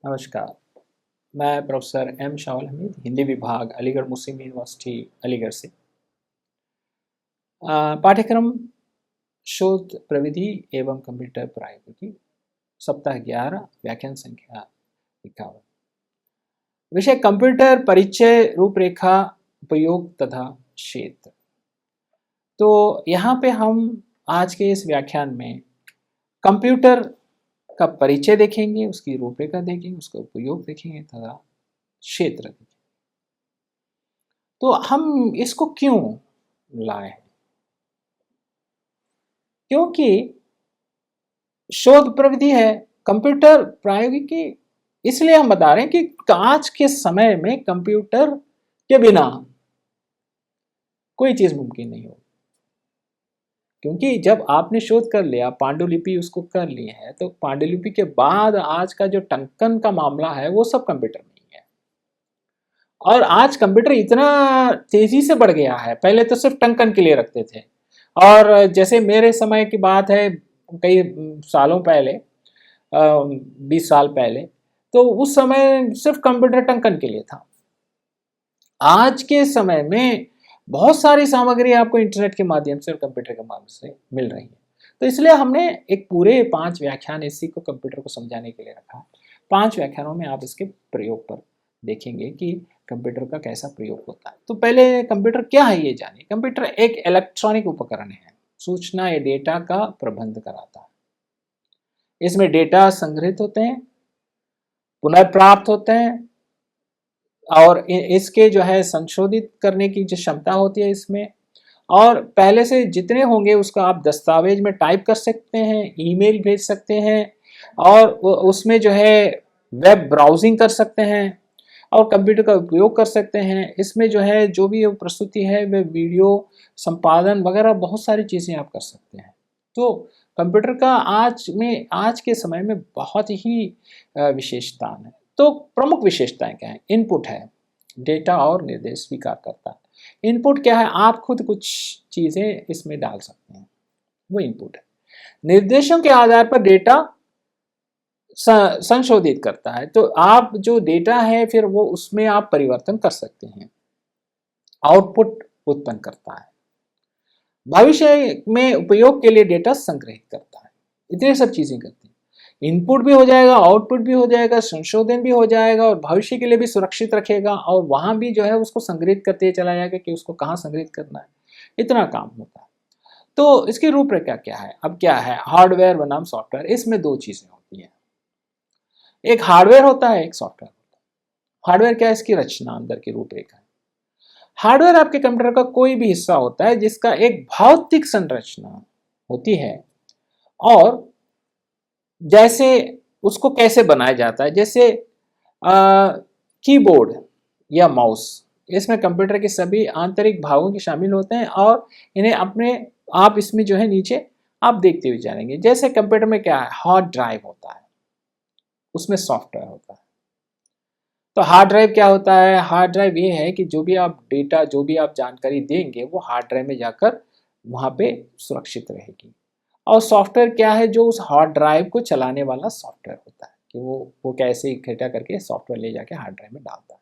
नमस्कार। मैं professor M Shahul Hamid, Hindi विभाग, अलीगढ़ मुस्लिम यूनिवर्सिटी अलीगढ़ से। पाठ्यक्रम शोध प्रविधि एवं कंप्यूटर प्रौद्योगिकी, सप्ताह 11, व्याख्यान संख्या 51। विषय कंप्यूटर परिचय, रूपरेखा, उपयोग तथा क्षेत्र। तो यहाँ पे हम आज के इस व्याख्यान में कंप्यूटर का परिचय देखेंगे, उसकी रूपरेखा देखेंगे, उसका उपयोग देखेंगे तथा क्षेत्र देखेंगे। तो हम इसको क्यों लाए हैं? क्योंकि शोध प्रविधि है कंप्यूटर प्रौद्योगिकी, इसलिए हम बता रहे हैं कि आज के समय में कंप्यूटर के बिना कोई चीज मुमकिन नहीं हो। क्योंकि जब आपने शोध कर लिया, पांडुलिपि उसको कर ली है, तो पांडुलिपि के बाद आज का जो टंकन का मामला है वो सब कंप्यूटर में ही है। और आज कंप्यूटर इतना तेजी से बढ़ गया है, पहले तो सिर्फ टंकन के लिए रखते थे। और जैसे मेरे समय की बात है, कई सालों पहले, 20 साल पहले, तो उस समय सिर्फ कंप्यूटर टंकन के लिए था। आज के समय में बहुत सारी सामग्री आपको इंटरनेट के माध्यम से और कंप्यूटर के माध्यम से मिल रही है। तो इसलिए हमने एक पूरे 5 व्याख्यान इसी को कंप्यूटर को समझाने के लिए रखा है। 5 व्याख्यानों में आप इसके प्रयोग पर देखेंगे कि कंप्यूटर का कैसा प्रयोग होता है। तो पहले कंप्यूटर क्या है ये जानिए। कंप्यूटर एक इलेक्ट्रॉनिक उपकरण है, सूचना या डेटा का प्रबंध कराता है। इसमें डेटा संग्रहित होते हैं, पुनर्प्राप्त होते हैं, और इसके जो है संशोधित करने की जो क्षमता होती है इसमें। और पहले से जितने होंगे उसका आप दस्तावेज में टाइप कर सकते हैं, ईमेल भेज सकते हैं, और उसमें जो है वेब ब्राउजिंग कर सकते हैं और कंप्यूटर का उपयोग कर सकते हैं। इसमें जो है जो भी प्रस्तुति है वे वीडियो संपादन वगैरह बहुत सारी चीज़ें आप कर सकते हैं। तो कंप्यूटर का आज के समय में बहुत ही विशेषता है। तो प्रमुख विशेषताएं क्या है? इनपुट है, डेटा और निर्देश स्वीकार करता है। इनपुट क्या है? आप खुद कुछ चीज़ें इसमें डाल सकते हैं, वो इनपुट है। निर्देशों के आधार पर डेटा संशोधित करता है, तो आप जो डेटा है फिर वो उसमें आप परिवर्तन कर सकते हैं। आउटपुट उत्पन्न करता है, भविष्य में उपयोग के लिए डेटा संग्रहित करता है। इतने सब चीजें करती हैं। इनपुट भी हो जाएगा, आउटपुट भी हो जाएगा, संशोधन भी हो जाएगा, और भविष्य के लिए भी सुरक्षित रखेगा, और वहां भी जो है उसको संग्रहित करते चला जाएगा कि उसको कहाँ संग्रहित करना है। इतना काम होता है। तो इसकी रूपरेखा क्या है? अब क्या है? हार्डवेयर बनाम सॉफ्टवेयर। इसमें दो चीजें होती हैं, एक हार्डवेयर होता है, एक सॉफ्टवेयर होता है। हार्डवेयर क्या है? इसकी रचना, अंदर की रूपरेखा है। हार्डवेयर आपके कंप्यूटर का कोई भी हिस्सा होता है जिसका एक भौतिक संरचना होती है, और जैसे उसको कैसे बनाया जाता है, जैसे कीबोर्ड या माउस, इसमें कंप्यूटर के सभी आंतरिक भागों के शामिल होते हैं, और इन्हें अपने आप इसमें जो है नीचे आप देखते हुए जानेंगे। जैसे कंप्यूटर में क्या है? हार्ड ड्राइव होता है, उसमें सॉफ्टवेयर होता है। तो हार्ड ड्राइव क्या होता है? हार्ड ड्राइव ये है कि जो भी आप डेटा, जो भी आप जानकारी देंगे वो हार्ड ड्राइव में जाकर वहाँ पे सुरक्षित रहेगी। और सॉफ्टवेयर क्या है? जो उस हार्ड ड्राइव को चलाने वाला सॉफ्टवेयर होता है, कि वो कैसे इकट्ठा करके सॉफ्टवेयर ले जाके हार्ड ड्राइव में डालता है।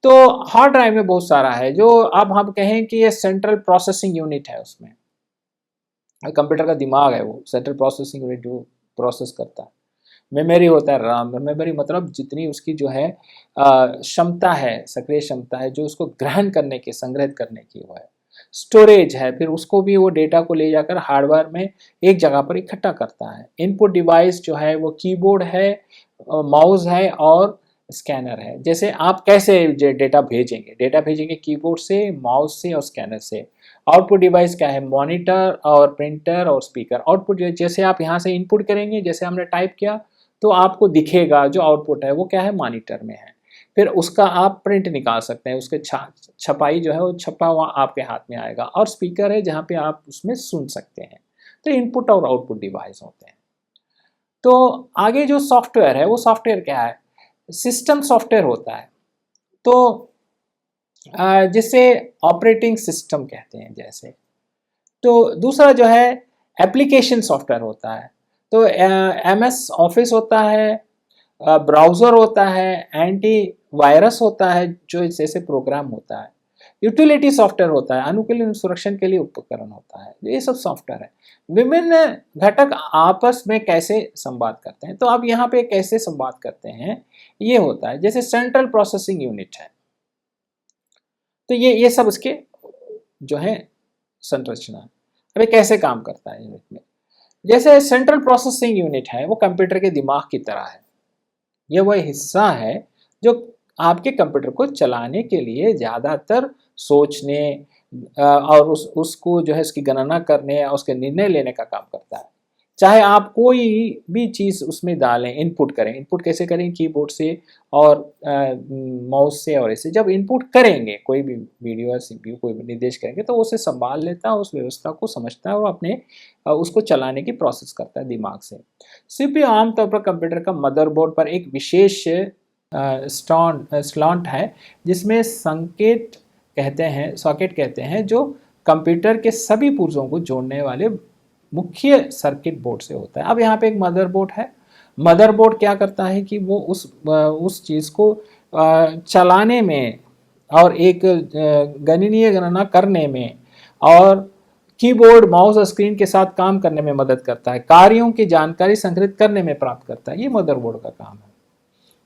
तो हार्ड ड्राइव में बहुत सारा है, जो अब हम कहें कि ये सेंट्रल प्रोसेसिंग यूनिट है। उसमें कंप्यूटर का दिमाग है, वो सेंट्रल प्रोसेसिंग यूनिट जो प्रोसेस करता है। मेमोरी होता है, राम। मेमोरी मतलब जितनी उसकी जो है क्षमता है, सक्रिय क्षमता है, जो उसको ग्रहण करने की, संग्रहित करने की वो है। स्टोरेज है, फिर उसको भी वो डेटा को ले जाकर हार्डवेयर में एक जगह पर इकट्ठा करता है। इनपुट डिवाइस जो है वो कीबोर्ड है, माउस है और स्कैनर है। जैसे आप कैसे डेटा भेजेंगे? डेटा भेजेंगे कीबोर्ड से, माउस से और स्कैनर से। आउटपुट डिवाइस क्या है? मॉनिटर और प्रिंटर और स्पीकर। आउटपुट जैसे आप यहाँ से इनपुट करेंगे, जैसे हमने टाइप किया तो आपको दिखेगा जो आउटपुट है वो क्या है? मॉनिटर में है। फिर उसका आप प्रिंट निकाल सकते हैं, उसके छपाई जो है वो छपा हुआ आपके हाथ में आएगा। और स्पीकर है जहाँ पे आप उसमें सुन सकते हैं। तो इनपुट और आउटपुट डिवाइस होते हैं। तो आगे जो सॉफ्टवेयर है, वो सॉफ्टवेयर क्या है? सिस्टम सॉफ्टवेयर होता है, तो जिसे ऑपरेटिंग सिस्टम कहते हैं जैसे। तो दूसरा जो है एप्लीकेशन सॉफ्टवेयर होता है, तो MS ऑफिस होता है, ब्राउज़र होता है, एंटी वायरस होता है जो जैसे प्रोग्राम होता है, यूटिलिटी सॉफ्टवेयर होता है, अनुकूलन सुरक्षण के लिए उपकरण होता है, ये सब सॉफ्टवेयर है। विभिन्न घटक आपस में कैसे संवाद करते हैं, तो अब यहाँ पे कैसे संवाद करते हैं ये होता है। जैसे सेंट्रल प्रोसेसिंग यूनिट है, तो ये सब उसके जो है संरचना। अब ये कैसे काम करता है यूनिट में, जैसे सेंट्रल प्रोसेसिंग यूनिट है वो कंप्यूटर के दिमाग की तरह है। ये वह हिस्सा है जो आपके कंप्यूटर को चलाने के लिए ज़्यादातर सोचने और उसको जो है उसकी गणना करने और उसके निर्णय लेने का काम करता है। चाहे आप कोई भी चीज़ उसमें डालें, इनपुट करें, इनपुट कैसे करें, कीबोर्ड से और माउस से, और ऐसे जब इनपुट करेंगे कोई भी वीडियो या सीपीयू कोई भी निर्देश करेंगे तो उसे संभाल लेता है, उस व्यवस्था को समझता है और अपने उसको चलाने की प्रोसेस करता है दिमाग से। सीपीयू आमतौर पर कंप्यूटर का मदरबोर्ड पर एक विशेष स्लॉट है जिसमें संकेत कहते हैं, सॉकेट कहते हैं, जो कंप्यूटर के सभी पुर्जों को जोड़ने वाले मुख्य सर्किट बोर्ड से होता है। अब यहाँ पे एक मदरबोर्ड है। मदरबोर्ड क्या करता है कि वो उस चीज़ को चलाने में और एक गणनीय गणना करने में और कीबोर्ड, माउस और स्क्रीन के साथ काम करने में मदद करता है, कार्यों की जानकारी संग्रहित करने में प्राप्त करता है। ये मदरबोर्ड का काम है।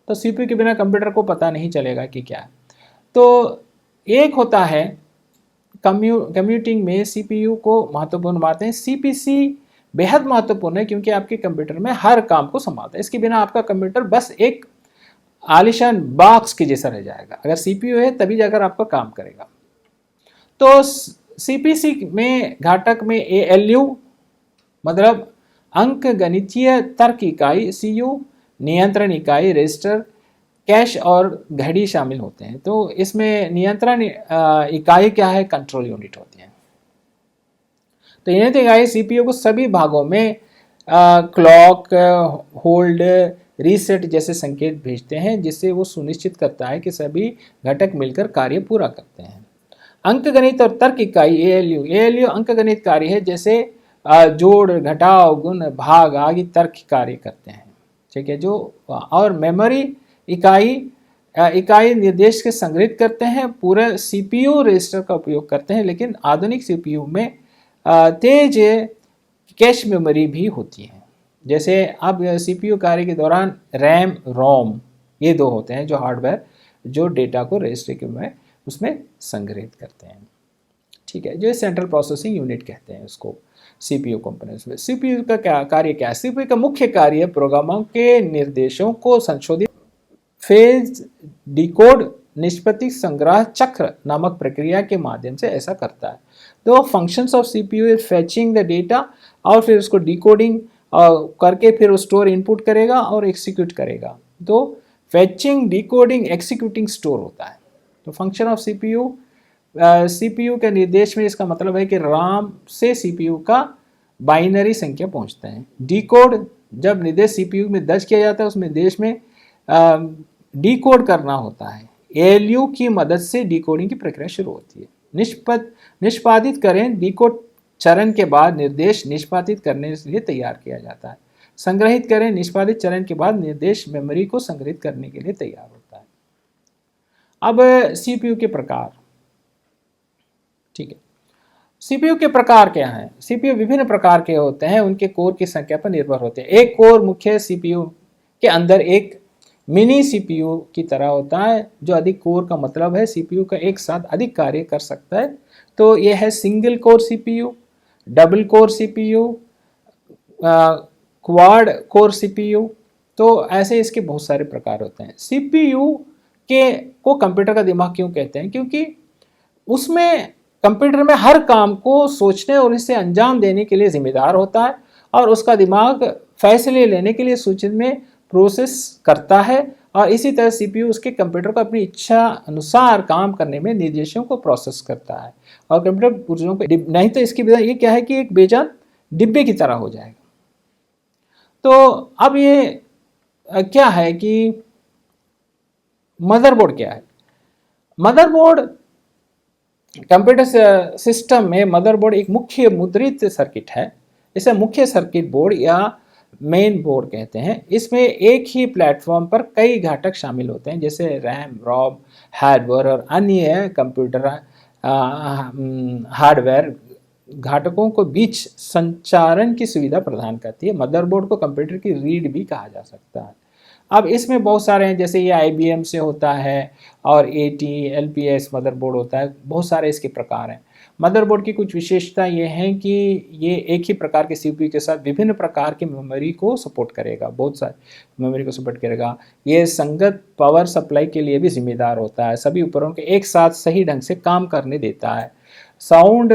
तो सीपीयू के बिना कंप्यूटर को पता नहीं चलेगा कि क्या है। तो एक होता है कंप्यूटिंग में सीपीयू को महत्वपूर्ण बातें हैं। सीपीसी बेहद महत्वपूर्ण है क्योंकि आपके कंप्यूटर में हर काम को संभालता है। इसके बिना आपका कंप्यूटर बस एक आलिशान बॉक्स के जैसा रह जाएगा। अगर सीपीयू है तभी जाकर आपका काम करेगा। तो सीपीसी में घटक में एएलयू मतलब अंक गणितीय तर्क इकाई, सीयू नियंत्रण इकाई, रजिस्टर, कैश और घड़ी शामिल होते हैं। तो इसमें नियंत्रण इकाई क्या है, कंट्रोल यूनिट होती है। तो नियंत्रण इकाई सीपीयू को सभी भागों में क्लॉक, होल्ड, रीसेट जैसे संकेत भेजते हैं जिससे वो सुनिश्चित करता है कि सभी घटक मिलकर कार्य पूरा करते हैं। अंकगणित और तर्क इकाई एएलयू अंकगणित कार्य है, जैसे जोड़, घटाव, गुण, भाग आदि तर्क कार्य करते हैं। ठीक है, जो और मेमोरी इकाई निर्देश के संग्रहित करते हैं। पूरे सीपीयू रजिस्टर का उपयोग करते हैं, लेकिन आधुनिक सीपीयू में तेज कैश मेमोरी भी होती है। जैसे अब सीपीयू कार्य के दौरान रैम, रोम ये दो होते हैं जो हार्डवेयर जो डेटा को रजिस्टर के में उसमें संग्रहित करते हैं। ठीक है, जो सेंट्रल प्रोसेसिंग यूनिट कहते हैं उसको सीपीयू कंपोनेंट्स में। सीपीयू का क्या कार्य क्या है? सीपीयू का मुख्य कार्य प्रोग्रामों के निर्देशों को संशोधित, फेज, डिकोड, निष्पत्ति संग्रह चक्र नामक प्रक्रिया के माध्यम से ऐसा करता है। तो functions of CPU is fetching the data और फिर उसको डिकोडिंग करके फिर स्टोर इनपुट करेगा और एग्जीक्यूट करेगा। तो फेचिंग, डिकोडिंग, एग्जीक्यूटिंग, स्टोर होता है। तो फंक्शन ऑफ सीपीयू, सीपीयू के निर्देश में इसका मतलब है कि राम से सीपीयू का बाइनरी संख्या पहुंचता है। डिकोड जब निर्देश सीपीयू में दर्ज किया जाता है उस निर्देश में डिकोड करना होता है। एएलयू की मदद से डिकोडिंग की प्रक्रिया शुरू होती है। निष्पादित करें, डिकोड चरण के बाद निर्देश निष्पादित करने के लिए तैयार किया जाता है। संग्रहित करें, निष्पादित चरण के बाद निर्देश मेमोरी को संग्रहित करने के लिए तैयार होता है। अब सीपीयू के प्रकार, ठीक है, सीपीयू के प्रकार क्या हैं? सीपीयू विभिन्न प्रकार के होते हैं, उनके कोर की संख्या पर निर्भर होते हैं। एक कोर मुख्य सीपीयू के अंदर एक मिनी सीपीयू की तरह होता है। जो अधिक कोर का मतलब है सीपीयू का एक साथ अधिक कार्य कर सकता है। तो यह है single core CPU, double core CPU, quad core CPU. तो ऐसे इसके बहुत सारे प्रकार होते हैं। सीपीयू को कंप्यूटर का दिमाग क्यों कहते हैं? क्योंकि उसमें कंप्यूटर में हर काम को सोचने और इसे अंजाम देने के लिए जिम्मेदार होता है और उसका दिमाग फैसले लेने के लिए सूचित में प्रोसेस करता है और इसी तरह सीपीयू उसके कंप्यूटर को अपनी इच्छा अनुसार काम करने में निर्देशों को प्रोसेस करता है और कंप्यूटर पुर्जों को नहीं तो इसकी वजह ये क्या है कि एक बेजान डिब्बे की तरह हो जाएगा। तो अब ये क्या है कि मदरबोर्ड क्या है? मदरबोर्ड कंप्यूटर सिस्टम में मदरबोर्ड एक मुख्य मुद्रित सर्किट है। इसे मुख्य सर्किट बोर्ड या मेन बोर्ड कहते हैं। इसमें एक ही प्लेटफॉर्म पर कई घटक शामिल होते हैं, जैसे रैम, रोम, हार्डवेयर और अन्य कंप्यूटर हार्डवेयर घटकों को बीच संचारण की सुविधा प्रदान करती है। मदरबोर्ड को कंप्यूटर की रीढ़ भी कहा जा सकता है। अब इसमें बहुत सारे हैं, जैसे ये IBM से होता है और AT LPS मदरबोर्ड होता है, बहुत सारे इसके प्रकार हैं। मदरबोर्ड की कुछ विशेषता ये हैं कि ये एक ही प्रकार के CPU के साथ विभिन्न प्रकार की मेमोरी को सपोर्ट करेगा, बहुत सारी मेमोरी को सपोर्ट करेगा। ये संगत पावर सप्लाई के लिए भी जिम्मेदार होता है, सभी उपकरणों के एक साथ सही ढंग से काम करने देता है। Sound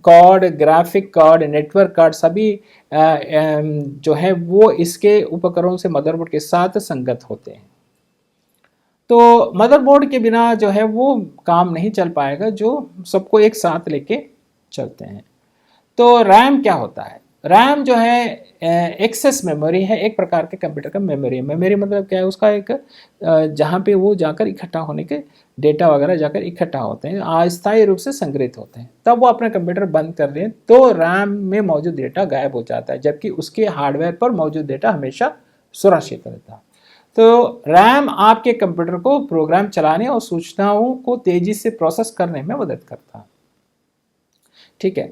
card, graphic card, network card सभी जो है वो इसके उपकरणों से मदरबोर्ड के साथ संगत होते हैं। तो मदरबोर्ड के बिना जो है वो काम नहीं चल पाएगा, जो सबको एक साथ लेके चलते हैं। तो रैम क्या होता है? रैम जो है एक्सेस मेमोरी है, एक प्रकार के कंप्यूटर का मेमोरी है। मेमोरी मतलब क्या है? उसका एक जहाँ पे वो जाकर इकट्ठा होने के डेटा वगैरह जाकर इकट्ठा होते हैं, अस्थायी रूप से संग्रहित होते हैं। तब वो अपना कंप्यूटर बंद कर दें तो रैम में मौजूद डेटा गायब हो जाता है, जबकि उसके हार्डवेयर पर मौजूद डेटा हमेशा सुरक्षित रहता है। तो रैम आपके कंप्यूटर को प्रोग्राम चलाने और सूचनाओं को तेजी से प्रोसेस करने में मदद करता है। ठीक है।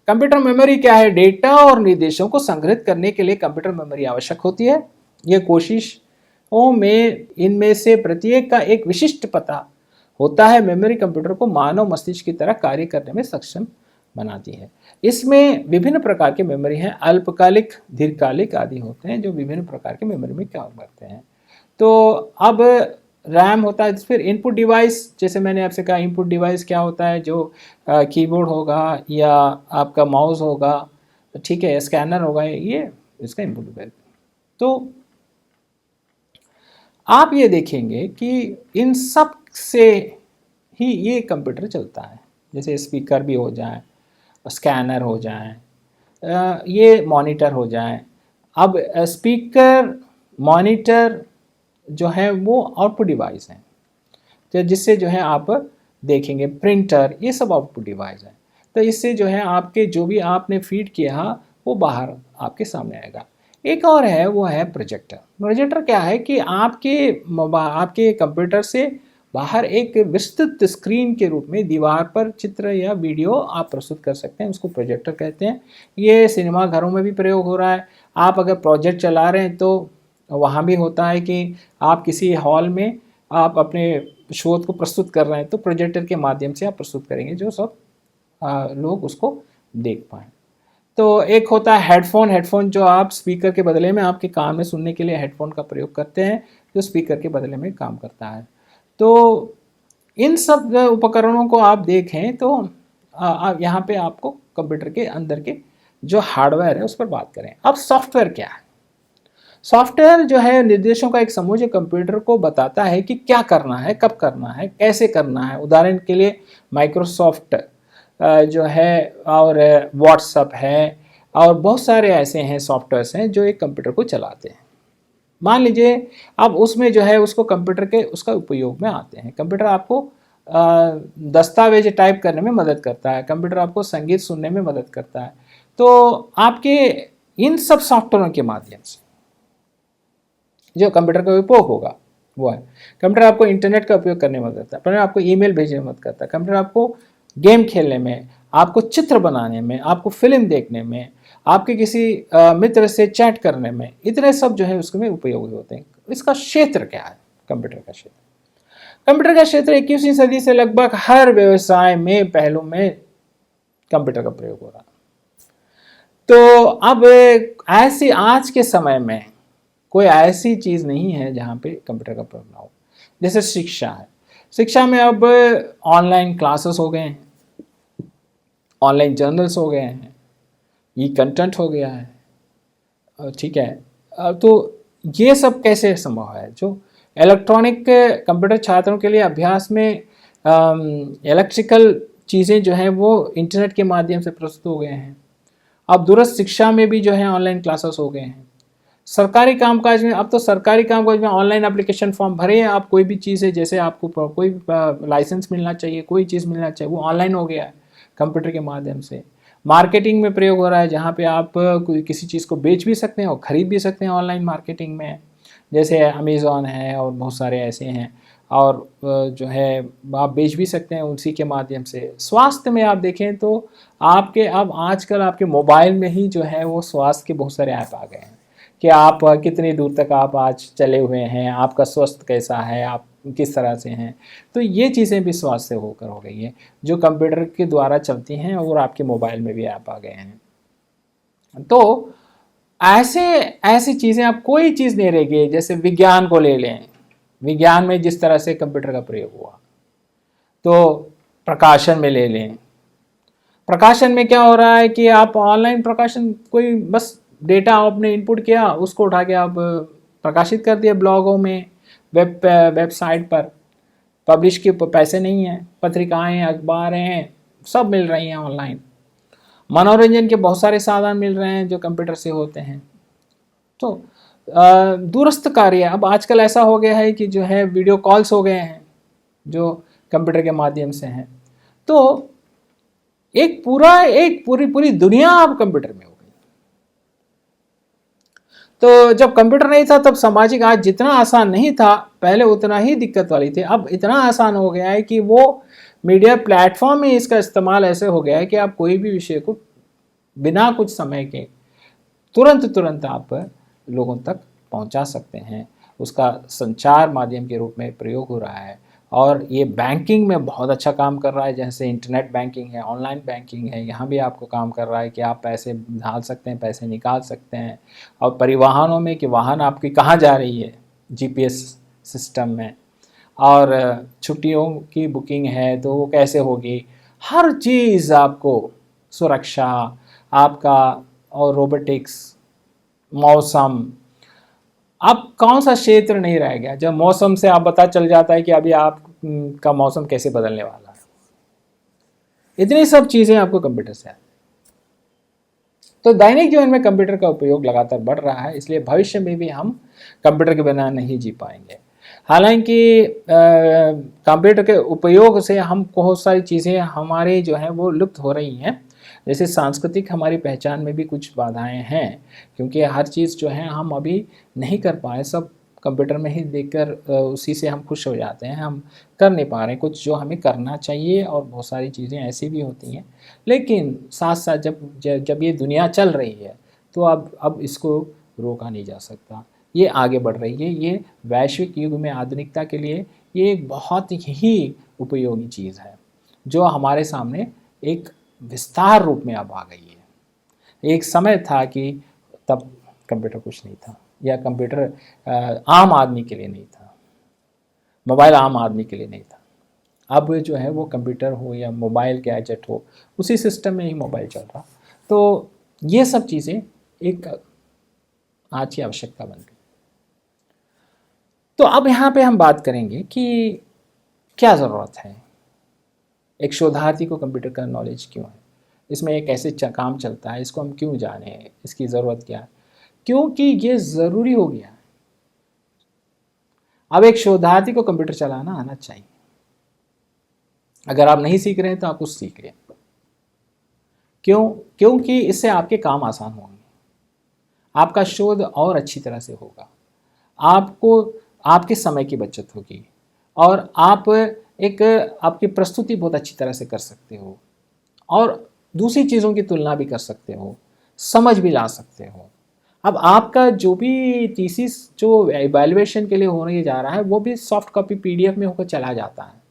कंप्यूटर मेमोरी क्या है? डेटा और निर्देशों को संग्रहित करने के लिए कंप्यूटर मेमोरी आवश्यक होती है। यह कोशिशों में इनमें से प्रत्येक का एक विशिष्ट पता होता है। मेमोरी कंप्यूटर को मानव मस्तिष्क की तरह कार्य करने में सक्षम बनाती है। इसमें विभिन्न प्रकार की मेमोरी हैं, अल्पकालिक, दीर्घकालिक आदि होते हैं, जो विभिन्न प्रकार के मेमोरी में क्या करते हैं। तो अब रैम होता है। फिर इनपुट डिवाइस, जैसे मैंने आपसे कहा इनपुट डिवाइस क्या होता है, जो कीबोर्ड होगा या आपका माउस होगा, ठीक है, स्कैनर होगा, ये इसका इनपुट डिवाइस। तो आप ये देखेंगे कि इन सब से ही ये कंप्यूटर चलता है। जैसे स्पीकर भी हो जाए, स्कैनर हो जाए, ये मॉनिटर हो जाए। अब स्पीकर, मॉनिटर जो है वो आउटपुट डिवाइस हैं, तो जिससे जो है आप देखेंगे प्रिंटर, ये सब आउटपुट डिवाइस है। तो इससे जो है आपके जो भी आपने फीड किया वो बाहर आपके सामने आएगा। एक और है, वो है प्रोजेक्टर। प्रोजेक्टर क्या है कि आपके कंप्यूटर से बाहर एक विस्तृत स्क्रीन के रूप में दीवार पर चित्र या वीडियो आप प्रस्तुत कर सकते हैं, उसको प्रोजेक्टर कहते हैं। ये सिनेमा घरों में भी प्रयोग हो रहा है। आप अगर प्रोजेक्ट चला रहे हैं तो वहाँ भी होता है कि आप किसी हॉल में आप अपने शोध को प्रस्तुत कर रहे हैं तो प्रोजेक्टर के माध्यम से आप प्रस्तुत करेंगे, जो सब लोग उसको देख पाएँ। तो एक होता है हेडफोन। हेडफोन जो आप स्पीकर के बदले में आपके कान में सुनने के लिए हेडफोन का प्रयोग करते हैं, जो स्पीकर के बदले में काम करता है। तो इन सब उपकरणों को आप देखें तो यहाँ पे आपको कंप्यूटर के अंदर के जो हार्डवेयर है उस पर बात करें। अब सॉफ्टवेयर क्या है? सॉफ्टवेयर जो है निर्देशों का एक समूह, जो कंप्यूटर को बताता है कि क्या करना है, कब करना है, कैसे करना है। उदाहरण के लिए माइक्रोसॉफ्ट जो है और व्हाट्सएप है और बहुत सारे ऐसे हैं सॉफ्टवेयर्स हैं जो एक कंप्यूटर को चलाते हैं। मान लीजिए अब उसमें जो है उसको कंप्यूटर के उसका उपयोग में आते हैं। कंप्यूटर आपको दस्तावेज टाइप करने में मदद करता है, कंप्यूटर आपको संगीत सुनने में मदद करता है। तो आपके इन सब सॉफ्टवेयरों के माध्यम से जो कंप्यूटर का उपयोग होगा वो है। कंप्यूटर आपको इंटरनेट का उपयोग करने में मदद करता है, कंप्यूटर आपको ईमेल भेजने में मदद करता है, कंप्यूटर आपको गेम खेलने में, आपको चित्र बनाने में, आपको फिल्म देखने में, आपके किसी मित्र से चैट करने में, इतने सब जो है उसमें उपयोगी होते हैं। इसका क्षेत्र क्या है? कंप्यूटर का क्षेत्र, कंप्यूटर का क्षेत्र 21वीं सदी से लगभग हर व्यवसाय में पहलू में कंप्यूटर का प्रयोग हो रहा। तो अब ऐसी आज के समय में कोई ऐसी चीज़ नहीं है जहाँ पे कंप्यूटर का प्रयोग ना हो। जैसे शिक्षा है, शिक्षा में अब ऑनलाइन क्लासेस हो गए हैं, ऑनलाइन जर्नल्स हो गए हैं, ई कंटेंट हो गया है, ठीक है। तो ये सब कैसे संभव है? जो इलेक्ट्रॉनिक कंप्यूटर छात्रों के लिए अभ्यास में इलेक्ट्रिकल चीज़ें जो हैं वो इंटरनेट के माध्यम से प्रस्तुत हो गए हैं। अब दूरस्थ शिक्षा में भी जो है ऑनलाइन क्लासेस हो गए हैं। सरकारी कामकाज में, अब तो सरकारी कामकाज में ऑनलाइन एप्लीकेशन फॉर्म भरे हैं आप, कोई भी चीज़ है, जैसे आपको कोई लाइसेंस मिलना चाहिए, कोई चीज़ मिलना चाहिए, वो ऑनलाइन हो गया है कंप्यूटर के माध्यम से। मार्केटिंग में प्रयोग हो रहा है, जहाँ पे आप कोई किसी चीज़ को बेच भी सकते हैं और ख़रीद भी सकते हैं ऑनलाइन मार्केटिंग में, जैसे अमेज़ॉन है और बहुत सारे ऐसे हैं। और जो है आप बेच भी सकते हैं उसी के माध्यम से। स्वास्थ्य में आप देखें तो आपके अब आजकल आपके मोबाइल में ही जो है वो स्वास्थ्य के बहुत सारे ऐप आ गए हैं कि आप कितनी दूर तक आप आज चले हुए हैं, आपका स्वास्थ्य कैसा है, आप किस तरह से हैं। तो ये चीज़ें भी स्वास्थ्य से होकर हो गई हैं, जो कंप्यूटर के द्वारा चलती हैं और आपके मोबाइल में भी ऐप आ गए हैं। तो ऐसे ऐसी चीज़ें, आप कोई चीज़ नहीं रहेगी। जैसे विज्ञान को ले लें, विज्ञान में जिस तरह से कंप्यूटर का प्रयोग हुआ, तो प्रकाशन में ले लें। प्रकाशन में क्या हो रहा है कि आप ऑनलाइन प्रकाशन, कोई बस डेटा आपने इनपुट किया, उसको उठा के आप प्रकाशित कर दिया ब्लॉगों में, वेबसाइट पर। पब्लिश के पैसे नहीं हैं, पत्रिकाएं हैं, अखबार हैं, सब मिल रही हैं ऑनलाइन। मनोरंजन के बहुत सारे साधन मिल रहे हैं जो कंप्यूटर से होते हैं। तो दूरस्थ कार्य अब आजकल ऐसा हो गया है कि जो है वीडियो कॉल्स हो गए हैं जो कंप्यूटर के माध्यम से हैं। तो एक पूरी पूरी दुनिया अब कंप्यूटर में हो गई। तो जब कंप्यूटर नहीं था तब सामाजिक आज जितना आसान नहीं था पहले उतना ही दिक्कत वाली थी। अब इतना आसान हो गया है कि वो मीडिया प्लेटफॉर्म में इसका इस्तेमाल ऐसे हो गया है कि आप कोई भी विषय को बिना कुछ समय के तुरंत तुरंत आप लोगों तक पहुंचा सकते हैं। उसका संचार माध्यम के रूप में प्रयोग हो रहा है और ये बैंकिंग में बहुत अच्छा काम कर रहा है। जैसे इंटरनेट बैंकिंग है, ऑनलाइन बैंकिंग है, यहाँ भी आपको काम कर रहा है कि आप पैसे डाल सकते हैं, पैसे निकाल सकते हैं। और परिवहनों में कि वाहन आपकी कहाँ जा रही है, जीपीएस सिस्टम में। और छुट्टियों की बुकिंग है तो वो कैसे होगी, हर चीज़ आपको, सुरक्षा आपका, और रोबोटिक्स, मौसम। अब कौन सा क्षेत्र नहीं रह गया जब मौसम से आप पता चल जाता है कि अभी आप का मौसम कैसे बदलने वाला है। इतनी सब चीज़ें आपको कंप्यूटर से आती। तो दैनिक जीवन में कंप्यूटर का उपयोग लगातार बढ़ रहा है, इसलिए भविष्य में भी हम कंप्यूटर के बिना नहीं जी पाएंगे। हालांकि कंप्यूटर के उपयोग से हम बहुत सारी चीज़ें हमारे जो हैं वो लुप्त हो रही हैं। जैसे सांस्कृतिक हमारी पहचान में भी कुछ बाधाएं हैं, क्योंकि हर चीज़ जो है हम अभी नहीं कर पाए, सब कंप्यूटर में ही देखकर उसी से हम खुश हो जाते हैं, हम कर नहीं पा रहे हैं कुछ जो हमें करना चाहिए। और बहुत सारी चीज़ें ऐसी भी होती हैं, लेकिन साथ साथ जब ये दुनिया चल रही है तो अब इसको रोका नहीं जा सकता। ये आगे बढ़ रही है, ये वैश्विक युग में आधुनिकता के लिए ये एक बहुत ही उपयोगी चीज़ है जो हमारे सामने एक विस्तार रूप में अब आ गई है। एक समय था कि तब कंप्यूटर कुछ नहीं था, या कंप्यूटर आम आदमी के लिए नहीं था, मोबाइल आम आदमी के लिए नहीं था। अब जो है वो कंप्यूटर हो या मोबाइल गैजेट हो, उसी सिस्टम में ही मोबाइल चल रहा। तो ये सब चीज़ें एक आज की आवश्यकता बन गई। तो अब यहाँ पे हम बात करेंगे कि क्या ज़रूरत है, एक शोधार्थी को कंप्यूटर का नॉलेज क्यों है, इसमें एक कैसे काम चलता है, इसको हम क्यों जाने, इसकी ज़रूरत क्या है। क्योंकि ये ज़रूरी हो गया है। अब एक शोधार्थी को कंप्यूटर चलाना आना चाहिए। अगर आप नहीं सीख रहे हैं तो आप कुछ सीख रहे हैं। क्यों? क्योंकि इससे आपके काम आसान होंगे, आपका शोध और अच्छी तरह से होगा, आपको आपके समय की बचत होगी, और आप एक आपकी प्रस्तुति बहुत अच्छी तरह से कर सकते हो, और दूसरी चीज़ों की तुलना भी कर सकते हो, समझ भी ला सकते हो। अब आपका जो भी थीसिस जो एवेल्युएशन के लिए होने जा रहा है वो भी सॉफ्ट कॉपी पीडीएफ में होकर चला जाता है,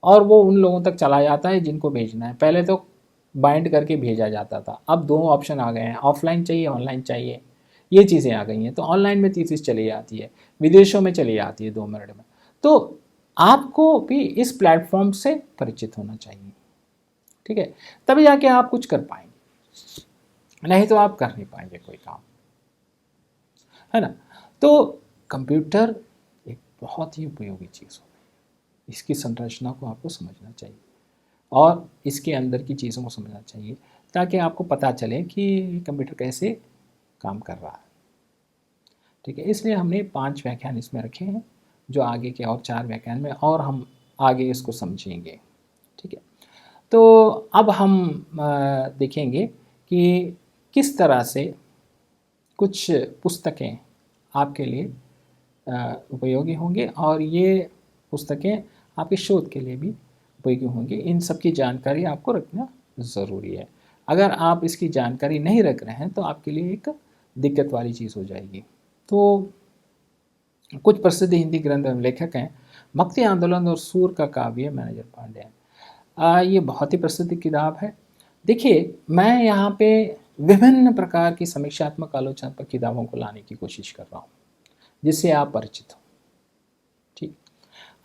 और वो उन लोगों तक चला जाता है जिनको भेजना है। पहले तो बाइंड करके भेजा जाता था, अब दो ऑप्शन आ गए हैं, ऑफलाइन चाहिए, ऑनलाइन चाहिए। ये चीज़ें आ गई हैं, तो ऑनलाइन में थीसिस चली जाती है, विदेशों में चली जाती है 2 मिनट में। तो आपको भी इस प्लेटफॉर्म से परिचित होना चाहिए, ठीक है, तभी जाके आप कुछ कर पाएंगे, नहीं तो आप कर नहीं पाएंगे कोई काम, है ना। तो कंप्यूटर एक बहुत ही उपयोगी चीज़ हो, इसकी संरचना को आपको समझना चाहिए और इसके अंदर की चीज़ों को समझना चाहिए, ताकि आपको पता चले कि कंप्यूटर कैसे काम कर रहा है, ठीक है। इसलिए हमने 5 व्याख्यान इसमें रखे हैं, जो आगे के और 4 व्याख्यान में और हम आगे इसको समझेंगे, ठीक है। तो अब हम देखेंगे कि किस तरह से कुछ पुस्तकें आपके लिए उपयोगी होंगे और ये पुस्तकें आपके शोध के लिए भी उपयोगी होंगी। इन सब की जानकारी आपको रखना ज़रूरी है। अगर आप इसकी जानकारी नहीं रख रहे हैं तो आपके लिए एक दिक्कत वाली चीज़ हो जाएगी। तो कुछ प्रसिद्ध हिंदी ग्रंथ एवं लेखक हैं। भक्ति आंदोलन और सूर का काव्य मैनेजर पांडे हैं। ये बहुत ही प्रसिद्ध किताब है। देखिए, मैं यहाँ पे विभिन्न प्रकार की समीक्षात्मक आलोचनात्मक किताबों को लाने की कोशिश कर रहा हूँ जिससे आप परिचित हो। ठीक,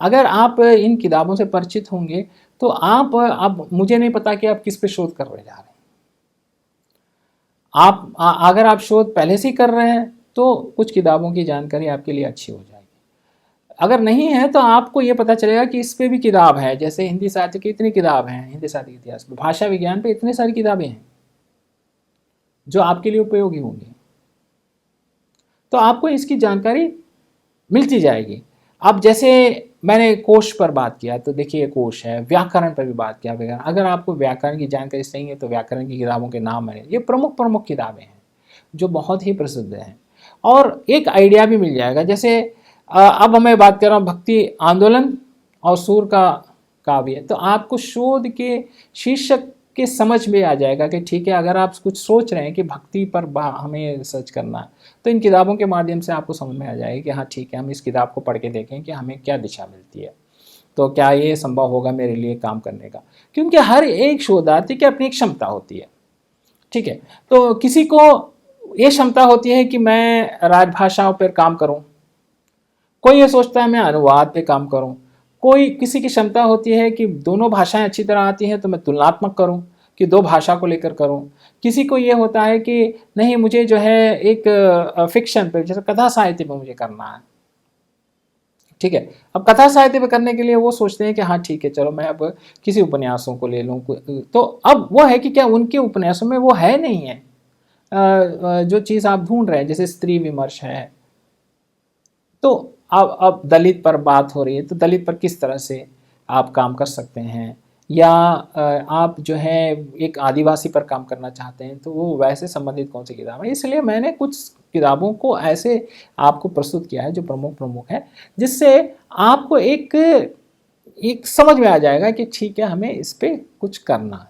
अगर आप इन किताबों से परिचित होंगे तो आप, अब मुझे नहीं पता कि आप किस पे शोध कर रहे जा रहे हैं। अगर आप शोध पहले से ही कर रहे हैं तो कुछ किताबों की जानकारी आपके लिए अच्छी हो जाएगी। अगर नहीं है तो आपको ये पता चलेगा कि इस पे भी किताब है। जैसे हिंदी साहित्य की इतनी किताब हैं, हिंदी साहित्य के इतिहास पे, भाषा विज्ञान पे इतनी सारी किताबें हैं जो आपके लिए उपयोगी होंगी। तो आपको इसकी जानकारी मिलती जाएगी। अब जैसे मैंने कोश पर बात किया तो देखिए कोश है, व्याकरण पर भी बात किया। व्याकरण, अगर आपको व्याकरण की जानकारी सही है तो व्याकरण की किताबों के नाम है, ये प्रमुख प्रमुख किताबें हैं जो बहुत ही प्रसिद्ध हैं और एक आइडिया भी मिल जाएगा। जैसे अब मैं बात कर रहा हूँ भक्ति आंदोलन और सूर का काव्य, तो आपको शोध के शीर्षक के समझ में आ जाएगा कि ठीक है, अगर आप कुछ सोच रहे हैं कि भक्ति पर हमें रिसर्च करना है तो इन किताबों के माध्यम से आपको समझ में आ जाएगा कि हाँ ठीक है, हम इस किताब को पढ़ के देखें कि हमें क्या दिशा मिलती है, तो क्या ये संभव होगा मेरे लिए काम करने का। क्योंकि हर एक शोधार्थी की अपनी एक क्षमता होती है। ठीक है, तो किसी को ये क्षमता होती है कि मैं राजभाषाओं पर काम करूं, कोई ये सोचता है मैं अनुवाद पे काम करूं, कोई किसी की क्षमता होती है कि दोनों भाषाएं अच्छी तरह आती हैं तो मैं तुलनात्मक करूं कि दो भाषा को लेकर करूं। किसी को ये होता है कि नहीं, मुझे जो है एक फिक्शन पे, जैसे कथा साहित्य पे मुझे करना है। ठीक है, अब कथा साहित्य पे करने के लिए वो सोचते हैं कि हाँ ठीक है, चलो मैं अब किसी उपन्यासों को ले लूँ। तो अब वो है कि क्या उनके उपन्यासों में वो है नहीं है जो चीज़ आप ढूंढ रहे हैं, जैसे स्त्री विमर्श है। तो अब दलित पर बात हो रही है तो दलित पर किस तरह से आप काम कर सकते हैं, या आप जो है एक आदिवासी पर काम करना चाहते हैं तो वो वैसे संबंधित कौन सी किताब है। इसलिए मैंने कुछ किताबों को ऐसे आपको प्रस्तुत किया है जो प्रमुख प्रमुख है, जिससे आपको एक समझ में आ जाएगा कि ठीक है, हमें इस पर कुछ करना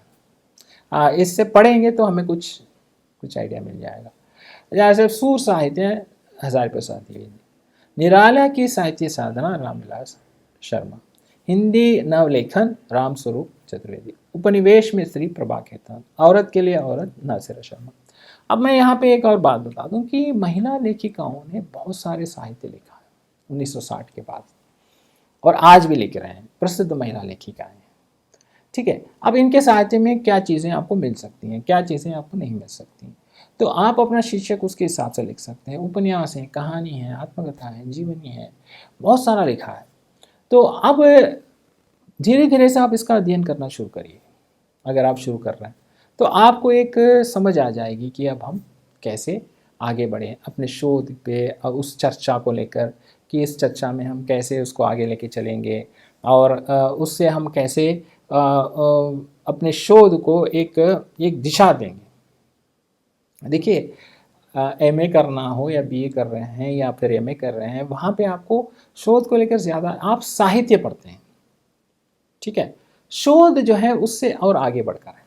है। इससे पढ़ेंगे तो हमें कुछ आइडिया मिल जाएगा। जैसे सूर साहित्य हज़ारी प्रसाद द्विवेदी, निराला की साहित्य साधना रामविलास शर्मा, हिंदी नवलेखन रामस्वरूप चतुर्वेदी, उपनिवेश में स्त्री प्रभा खेतान, औरत के लिए औरत नासिरा शर्मा। अब मैं यहाँ पे एक और बात बता दूं कि महिला लेखिकाओं ने बहुत सारे साहित्य लिखा है 1960 के बाद और आज भी लिख रहे हैं, प्रसिद्ध महिला लेखिकाएं। ठीक है, अब इनके साहित्य में क्या चीज़ें आपको मिल सकती हैं, क्या चीज़ें आपको नहीं मिल सकती, तो आप अपना शीर्षक उसके हिसाब से लिख सकते हैं। उपन्यास है, कहानी है, आत्मकथा है, जीवनी है, बहुत सारा लिखा है। तो अब धीरे धीरे से आप इसका अध्ययन करना शुरू करिए। अगर आप शुरू कर रहे हैं तो आपको एक समझ आ जाएगी कि अब हम कैसे आगे बढ़ें अपने शोध पे, उस चर्चा को लेकर कि इस चर्चा में हम कैसे उसको आगे लेके चलेंगे और उससे हम कैसे अपने शोध को एक दिशा देंगे। देखिए, एमए करना हो या बीए कर रहे हैं या फिर एमए कर रहे हैं, वहाँ पे आपको शोध को लेकर ज़्यादा आप साहित्य पढ़ते हैं। ठीक है, शोध जो है उससे और आगे बढ़कर है,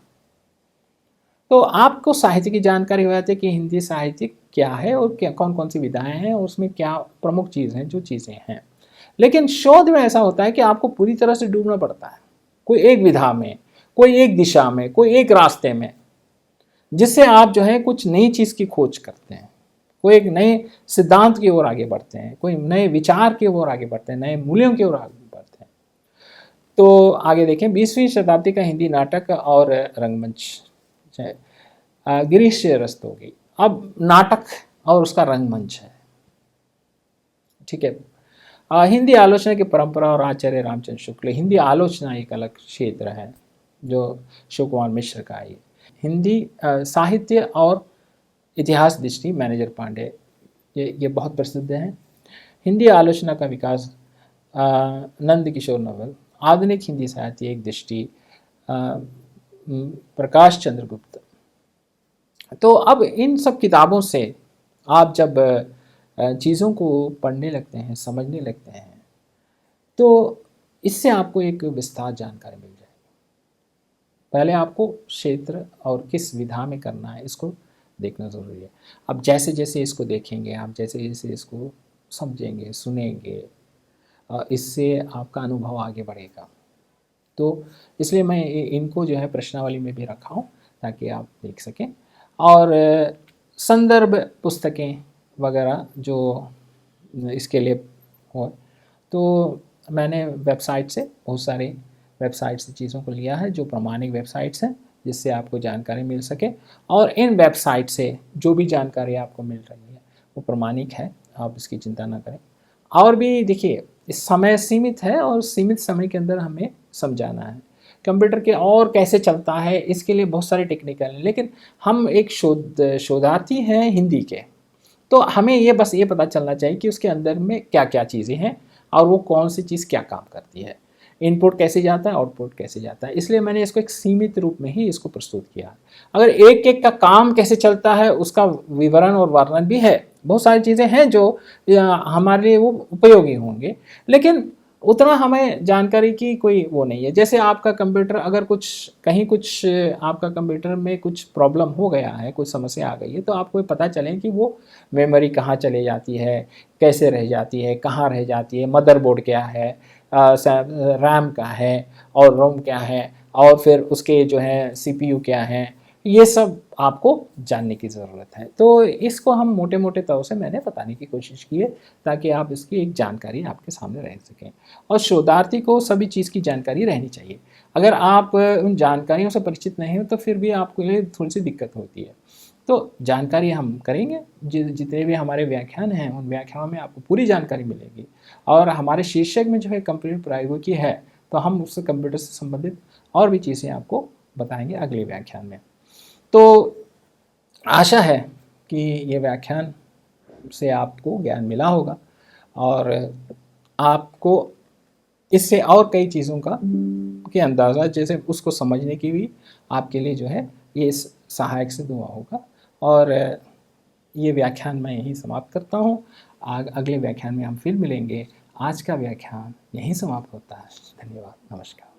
तो आपको साहित्य की जानकारी हो जाती है कि हिंदी साहित्य क्या है और क्या कौन कौन सी विधाएं हैं और उसमें क्या प्रमुख चीज़ हैं, जो चीज़ें हैं। लेकिन शोध में ऐसा होता है कि आपको पूरी तरह से डूबना पड़ता है कोई एक विधा में, कोई एक दिशा में, कोई एक रास्ते में, जिससे आप जो है कुछ नई चीज़ की खोज करते हैं, कोई एक नए सिद्धांत की ओर आगे बढ़ते हैं, कोई नए विचार की ओर आगे बढ़ते हैं, नए मूल्यों की ओर आगे बढ़ते हैं। तो आगे देखें, 20वीं शताब्दी का हिंदी नाटक और रंगमंच, गिरीश रस्तोगी। अब नाटक और उसका रंगमंच है। ठीक है, हिंदी आलोचना की परंपरा और आचार्य रामचंद्र शुक्ल। हिंदी आलोचना एक अलग क्षेत्र है जो शिव कुमार मिश्र का है। हिंदी साहित्य और इतिहास दृष्टि मैनेजर पांडे, ये बहुत प्रसिद्ध हैं। हिंदी आलोचना का विकास नंद किशोर नवल। आधुनिक हिंदी साहित्य एक दृष्टि प्रकाश चंद्र गुप्त। तो अब इन सब किताबों से आप जब चीज़ों को पढ़ने लगते हैं, समझने लगते हैं, तो इससे आपको एक विस्तार जानकारी मिल जाएगी। पहले आपको क्षेत्र और किस विधा में करना है इसको देखना ज़रूरी है। अब जैसे जैसे इसको देखेंगे, आप जैसे जैसे इसको समझेंगे, सुनेंगे, इससे आपका अनुभव आगे बढ़ेगा। तो इसलिए मैं इनको जो है प्रश्नावली में भी रखा हूँ ताकि आप देख सकें। और संदर्भ पुस्तकें वगैरह जो इसके लिए हो, तो मैंने वेबसाइट से बहुत सारे वेबसाइट से चीज़ों को लिया है जो प्रामाणिक वेबसाइट्स हैं, जिससे आपको जानकारी मिल सके। और इन वेबसाइट से जो भी जानकारी आपको मिल रही है वो प्रामाणिक है, आप इसकी चिंता ना करें। और भी देखिए, इस समय सीमित है और सीमित समय के अंदर हमें समझाना है। कंप्यूटर के और कैसे चलता है इसके लिए बहुत सारे टेक्निकल हैं, लेकिन हम एक शोधार्थी हैं हिंदी के, तो हमें ये बस ये पता चलना चाहिए कि उसके अंदर में क्या क्या चीज़ें हैं और वो कौन सी चीज़ क्या काम करती है, इनपुट कैसे जाता है, आउटपुट कैसे जाता है। इसलिए मैंने इसको एक सीमित रूप में ही इसको प्रस्तुत किया। अगर एक एक का काम कैसे चलता है उसका विवरण और वर्णन भी है, बहुत सारी चीज़ें हैं जो हमारे लिए वो उपयोगी होंगे, लेकिन उतना हमें जानकारी की कोई वो नहीं है। जैसे आपका कंप्यूटर अगर कुछ आपका कंप्यूटर में कुछ प्रॉब्लम हो गया है, कुछ समस्या आ गई है, तो आपको पता चले कि वो मेमोरी कहाँ चले जाती है, कैसे रह जाती है, कहाँ रह जाती है, मदरबोर्ड क्या है, रैम क्या है और रोम क्या है, और फिर उसके जो है सीपीयू क्या है, ये सब आपको जानने की ज़रूरत है। तो इसको हम मोटे मोटे तौर से मैंने बताने की कोशिश की है ताकि आप इसकी एक जानकारी आपके सामने रह सकें। और शोधार्थी को सभी चीज़ की जानकारी रहनी चाहिए। अगर आप उन जानकारियों से परिचित नहीं हो तो फिर भी आपको ये थोड़ी सी दिक्कत होती है। तो जानकारी हम करेंगे, जितने भी हमारे व्याख्यान हैं उन व्याख्यानों में आपको पूरी जानकारी मिलेगी। और हमारे शीर्षक में जो है कंप्यूटर प्रौद्योगिकी है, तो हम उससे कंप्यूटर से संबंधित और भी चीज़ें आपको बताएंगे अगले व्याख्यान में। तो आशा है कि ये व्याख्यान से आपको ज्ञान मिला होगा और आपको इससे और कई चीज़ों का के अंदाज़ा जैसे उसको समझने की भी आपके लिए जो है ये सहायक सिद्ध हुआ होगा। और ये व्याख्यान मैं यहीं समाप्त करता हूँ। अगले व्याख्यान में हम फिर मिलेंगे। आज का व्याख्यान यहीं समाप्त होता है। धन्यवाद, नमस्कार।